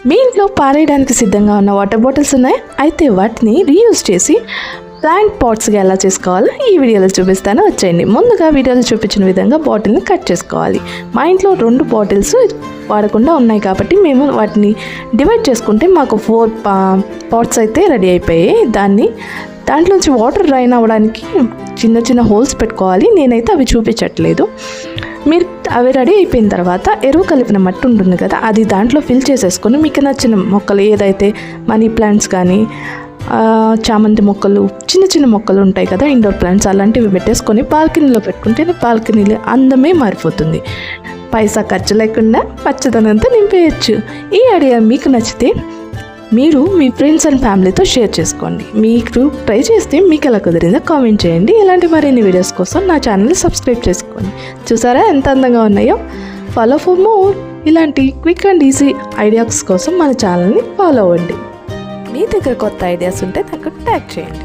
మీ ఇంట్లో పారేయడానికి సిద్ధంగా ఉన్న వాటర్ బాటిల్స్ ఉన్నాయి, అయితే వాటిని రీయూజ్ చేసి ప్లాంట్ పాట్స్గా ఎలా చేసుకోవాలో ఈ వీడియోలో చూపిస్తాను, వచ్చేయండి. ముందుగా వీడియోలో చూపించిన విధంగా బాటిల్ని కట్ చేసుకోవాలి. మా ఇంట్లో 2 బాటిల్స్ వాడకుండా ఉన్నాయి కాబట్టి మేము వాటిని డివైడ్ చేసుకుంటే మాకు 4 పాట్స్ అయితే రెడీ అయిపోయాయి. దాంట్లోంచి వాటర్ డ్రైన్ అవ్వడానికి చిన్న చిన్న హోల్స్ పెట్టుకోవాలి. నేనైతే అవి చూపించట్లేదు. మీరు అవి రెడీ అయిపోయిన తర్వాత ఎరువు కలిపిన మట్టి ఉంటుంది కదా, అది దాంట్లో ఫిల్ చేసేసుకొని మీకు నచ్చిన మొక్కలు ఏదైతే మనీ ప్లాంట్స్ కానీ చామంతి మొక్కలు చిన్న చిన్న మొక్కలు ఉంటాయి కదా, ఇండోర్ ప్లాంట్స్, అలాంటివి పెట్టేసుకొని బాల్కనీలో పెట్టుకుంటే బాల్కనీలో అందమే మారిపోతుంది. పైసా ఖర్చు లేకుండా పచ్చదనంతో నింపేయచ్చు. ఈ ఐడియా మీకు నచ్చితే మీరు మీ ఫ్రెండ్స్ అండ్ ఫ్యామిలీతో షేర్ చేసుకోండి. మీకు ట్రై చేస్తే మీకు ఎలా కుదిరిందో కామెంట్ చేయండి. ఇలాంటి మరిన్ని వీడియోస్ కోసం నా ఛానల్ని సబ్స్క్రైబ్ చేసుకోండి. చూసారా ఎంత అందంగా ఉన్నాయో? ఫాలో ఫర్ మోర్ ఇలాంటి క్విక్ అండ్ ఈజీ ఐడియాస్ కోసం మన ఛానల్ని ఫాలో అవ్వండి. మీ దగ్గర కొత్త ఐడియాస్ ఉంటే నాకు ట్యాగ్ చేయండి.